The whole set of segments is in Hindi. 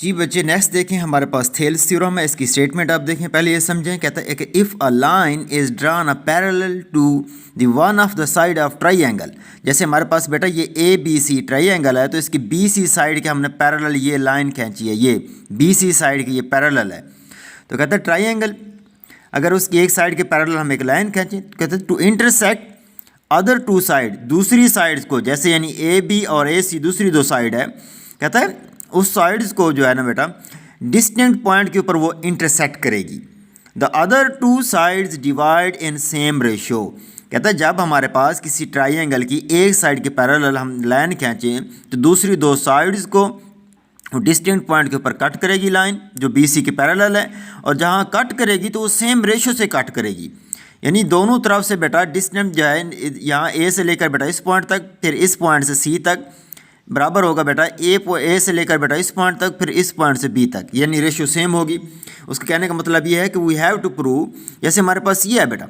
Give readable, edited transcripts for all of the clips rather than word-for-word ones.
जी बच्चे नेक्स्ट देखें हमारे पास थेल्स थ्योरम है। इसकी स्टेटमेंट आप देखें, पहले ये समझें। कहता है कि if a line is drawn a parallel to the one of the side of triangle, जैसे हमारे पास बेटा ये ए बी सी ट्राइंगल है, तो इसकी बी सी साइड के हमने पैरेलल ये लाइन खींची है, ये बी सी साइड की ये पैरेलल है। तो कहता है ट्राइंगल अगर उसकी एक साइड के पैरेलल हम एक लाइन खींचें, कहते हैं to intersect other two side, दूसरी साइड्स को, जैसे यानी ए बी और ए सी दूसरी दो साइड है, कहता है उस साइड्स को जो है ना बेटा डिस्टेंट पॉइंट के ऊपर वो इंटरसेक्ट करेगी। The other two sides divide in same ratio. कहता है जब हमारे पास किसी ट्राइंगल की एक साइड के पैरेलल हम लाइन खींचें तो दूसरी दो साइड्स को डिस्टेंट पॉइंट के ऊपर कट करेगी लाइन जो बी सी के पैरेलल है, और जहाँ कट करेगी तो वो सेम रेशियो से कट करेगी, यानी दोनों तरफ से बेटा डिस्टेंस जो है यहाँ ए से लेकर बेटा इस पॉइंट तक, फिर इस पॉइंट से सी तक बराबर होगा बेटा ए से लेकर बेटा इस पॉइंट तक, फिर इस पॉइंट से बी तक, यानी रेशियो सेम होगी। उसके कहने का मतलब ये है कि वी हैव टू प्रूव, जैसे हमारे पास ये है बेटा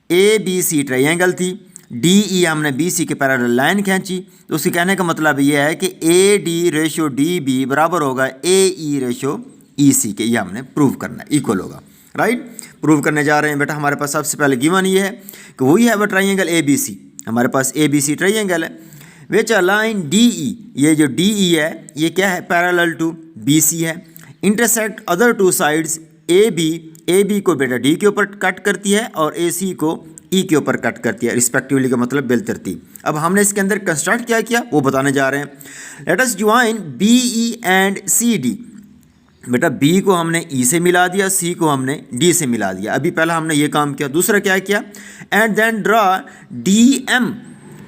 ए बी सी ट्रायंगल थी, डी ई हमने बी सी के पैरेलल लाइन खींची, तो उसके कहने का मतलब ये है कि A D ratio D B बराबर होगा ए ई रेशियो ई सी के, ये हमने प्रूव करना है, इक्वल होगा। राइट, प्रूव करने जा रहे हैं बेटा। हमारे पास सबसे पहले गिवन ये है कि we have a triangle A B C, हमारे पास ए बी सी ट्रायंगल है, विच अ लाइन डी ई, ये जो डी ई है ये क्या है, पैरेलल टू बी सी है, intersect other two sides A B को बेटा डी के ऊपर कट करती है और ए सी को ई के ऊपर कट करती है रिस्पेक्टिवली, का मतलब बिलतरतीब। अब हमने इसके अंदर कंस्ट्रक्ट क्या किया वो बताने जा रहे हैं। Let us join B E and C D. बेटा बी को हमने ई से मिला दिया, सी को हमने डी से मिला दिया, अभी पहला हमने ये काम किया। दूसरा क्या किया, and then draw D M.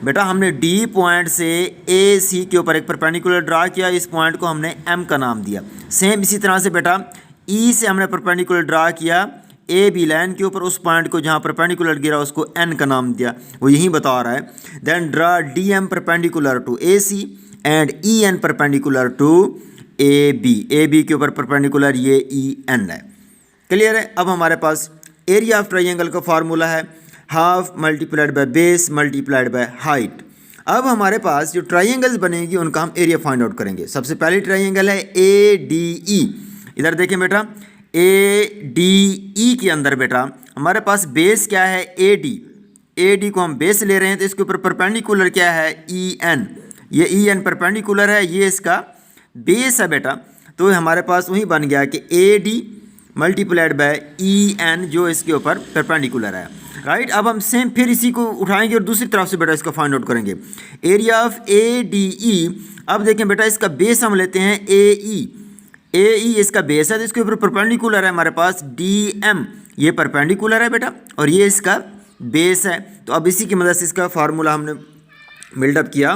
बेटा हमने डी पॉइंट से ए सी के ऊपर एक परपेंडिकुलर ड्रा किया, इस पॉइंट को हमने एम का नाम दिया। सेम इसी तरह से बेटा ई से हमने परपेंडिकुलर ड्रा किया ए बी लाइन के ऊपर, उस पॉइंट को जहाँ परपेंडिकुलर गिरा उसको एन का नाम दिया, वो यही बता रहा है। Then draw D M perpendicular to A C and E N perpendicular to A B के ऊपर परपेंडिकुलर ये ई एन है। क्लियर है। अब हमारे पास एरिया ऑफ ट्रायंगल का फार्मूला है half multiplied by base multiplied by height. अब हमारे पास जो ट्रायंगल्स बनेंगी उनका हम एरिया फाइंड आउट करेंगे। सबसे पहली ट्रायंगल है ए डी ई। इधर देखें बेटा ए डी ई के अंदर बेटा हमारे पास बेस क्या है, ए डी को हम बेस ले रहे हैं, तो इसके ऊपर परपेंडिकुलर क्या है, ई एन। ये ई एन परपेंडिकुलर है, ये इसका बेस है बेटा। तो हमारे पास वही बन गया कि A D multiplied by E N जो इसके ऊपर परपेंडिकुलर है। राइट, अब हम सेम फिर इसी को उठाएंगे और दूसरी तरफ से बेटा इसका फाइंड आउट करेंगे। एरिया ऑफ ए डी ई। अब देखें बेटा इसका बेस हम लेते हैं ए ई इसका बेस है, तो इसके ऊपर परपेंडिकुलर है हमारे पास डी एम, ये परपेंडिकुलर है बेटा और ये इसका बेस है। तो अब इसी की मदद से इसका फार्मूला हमने बिल्डअप किया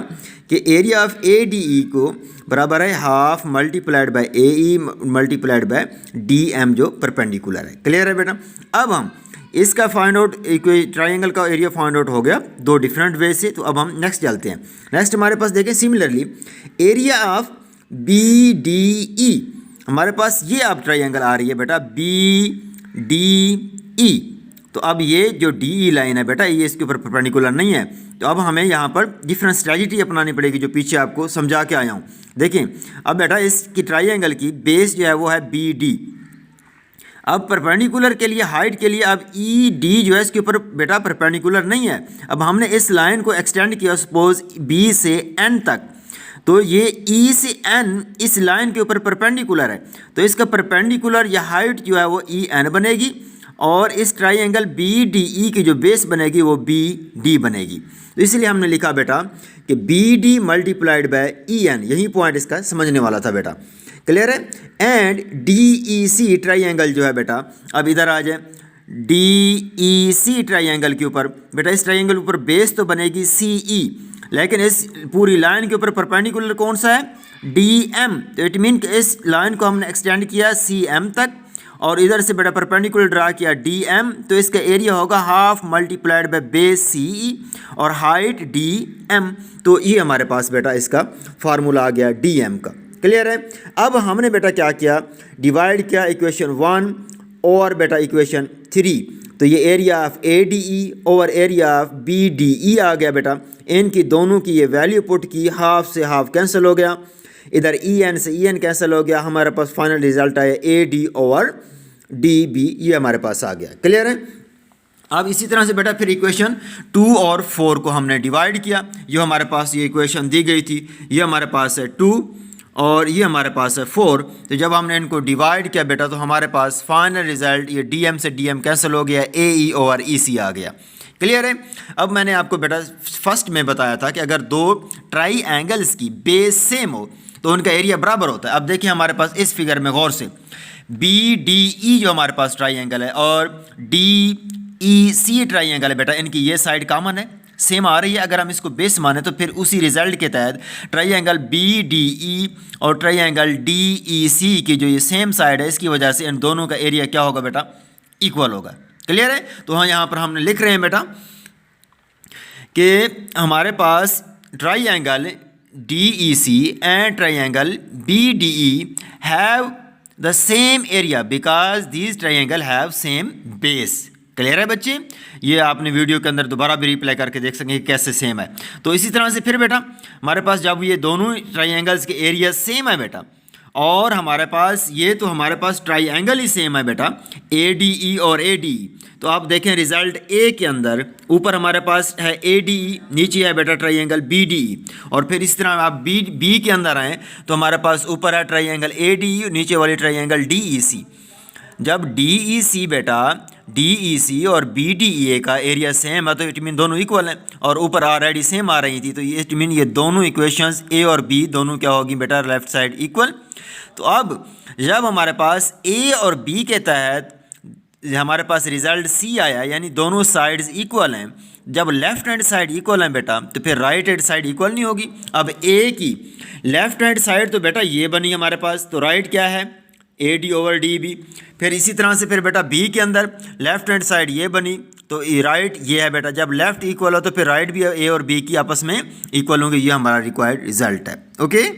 कि area of A D E को बराबर है half multiplied by A E multiplied by D M जो परपेंडिकुलर है। क्लियर है बेटा। अब हम इसका फाइंड आउट, ट्रायंगल का एरिया फाइंड आउट हो गया दो डिफरेंट वे से। तो अब हम नेक्स्ट चलते हैं। नेक्स्ट हमारे पास देखें similarly area of B D E. हमारे पास ये अब ट्रायंगल आ रही है बेटा बी डी ई। तो अब ये जो डी ई लाइन है बेटा ये इसके ऊपर परपेंडिकुलर नहीं है, तो अब हमें यहाँ पर डिफरेंट स्ट्रेटजी अपनानी पड़ेगी जो पीछे आपको समझा के आया हूँ। देखें अब बेटा इसकी ट्रायंगल की बेस जो है वो है बी डी। अब परपेंडिकुलर के लिए हाइट के लिए अब ई डी जो है इसके ऊपर बेटा परपेंडिकुलर नहीं है। अब हमने इस लाइन को एक्सटेंड किया सपोज बी से एन तक, तो ये ई से एन इस लाइन के ऊपर परपेंडिकुलर है, तो इसका परपेंडिकुलर या हाइट जो है वो ई एन बनेगी और इस ट्रायंगल बी डी ई की जो बेस बनेगी वो बी डी बनेगी। तो इसलिए हमने लिखा बेटा कि B D multiplied by E N, यही पॉइंट इसका समझने वाला था बेटा। क्लियर है। And D E C triangle जो है बेटा, अब इधर आ जाए डी ई सी ट्रायंगल के ऊपर बेटा, इस ट्रायंगल ऊपर बेस तो बनेगी सी ई, लेकिन इस पूरी लाइन के ऊपर परपेंडिकुलर कौन सा है, डी एम। तो इट मीन कि इस लाइन को हमने एक्सटेंड किया सी एम तक और इधर से बेटा परपेंडिकुलर ड्रा किया डी एम, तो इसका एरिया होगा half multiplied by base C ई और हाइट डी एम। तो ये हमारे पास बेटा इसका फार्मूला आ गया डी एम का। क्लियर है। अब हमने बेटा क्या किया, डिवाइड किया इक्वेशन 1 और बेटा इक्वेशन 3। तो ये area of A D E over area of B D E आ गया बेटा। इनकी दोनों की ये वैल्यू पुट की, हाफ से हाफ कैंसिल हो गया। इधर ई एन से ई एन कैंसिल हो गया, हमारे पास फाइनल रिजल्ट आया A D over D B, ये हमारे पास आ गया। क्लियर है। अब इसी तरह से बेटा फिर इक्वेशन 2 और 4 को हमने डिवाइड किया। ये हमारे पास ये इक्वेशन दी गई थी, ये हमारे पास है 2 और ये हमारे पास है 4। तो जब हमने इनको डिवाइड किया बेटा तो हमारे पास फाइनल रिजल्ट ये डी एम से डी एम कैंसिल हो गया, ए ई ओवर ई सी आ गया। क्लियर है। अब मैंने आपको बेटा फर्स्ट में बताया था कि अगर दो ट्राई एंगल्स की बेस सेम हो तो उनका एरिया बराबर होता है। अब देखिए हमारे पास इस फिगर में गौर से बी डी ई जो हमारे पास ट्राई एंगल है और डी ई सी ट्राई एंगल है बेटा, इनकी ये साइड कॉमन है, सेम आ रही है। अगर हम इसको बेस माने तो फिर उसी रिजल्ट के तहत triangle B D E और triangle D E C की जो ये सेम साइड है इसकी वजह से इन दोनों का एरिया क्या होगा बेटा, इक्वल होगा। क्लियर है। तो हाँ यहाँ पर हमने लिख रहे हैं बेटा कि हमारे पास triangle D E C and triangle B D E have the same area because these triangle have same base. Clear है बच्चे। ये आपने वीडियो के अंदर दोबारा भी रिप्लाई करके देख सकेंगे कैसे सेम है। तो इसी तरह से फिर बेटा हमारे पास जब ये दोनों ट्राइंगल्स के एरिया सेम है बेटा और हमारे पास ये तो हमारे पास ट्राइंगल ही सेम है बेटा, ए डी ई और ए डी ई। तो आप देखें रिजल्ट ए के अंदर ऊपर हमारे पास है ए डी ई, नीचे है बेटा ट्राइंगल बी डी ई। और फिर इस तरह आप बी के अंदर आएँ तो हमारे पास ऊपर है ट्राइंगल ए डी ई, नीचे वाली ट्राइंगल डी ई सी। जब डी ई सी बेटा डी ई सी और बी डी ई ए का एरिया सेम है तो इट मीन दोनों इक्वल हैं और ऊपर ऑलरेडी सेम आ रही थी, तो ये इट मीन ये दोनों इक्वेशंस ए और बी दोनों क्या होगी बेटा, लेफ्ट साइड इक्वल। तो अब जब हमारे पास ए और बी के तहत हमारे पास रिजल्ट सी आया यानी दोनों साइड्स इक्वल हैं, जब लेफ्ट हैंड साइड इक्वल है बेटा तो फिर राइट हैंड साइड इक्वल नहीं होगी। अब ए की लेफ्ट हैंड साइड तो बेटा ये बनी हमारे पास, तो राइट क्या है A D over D B. फिर इसी तरह से फिर बेटा बी के अंदर लेफ्ट हैंड साइड ये बनी तो राइट ये है बेटा, जब लेफ्ट इक्वल हो तो फिर राइट भी ए और बी की आपस में इक्वल होंगे। ये हमारा रिक्वायर्ड रिजल्ट है। ओके।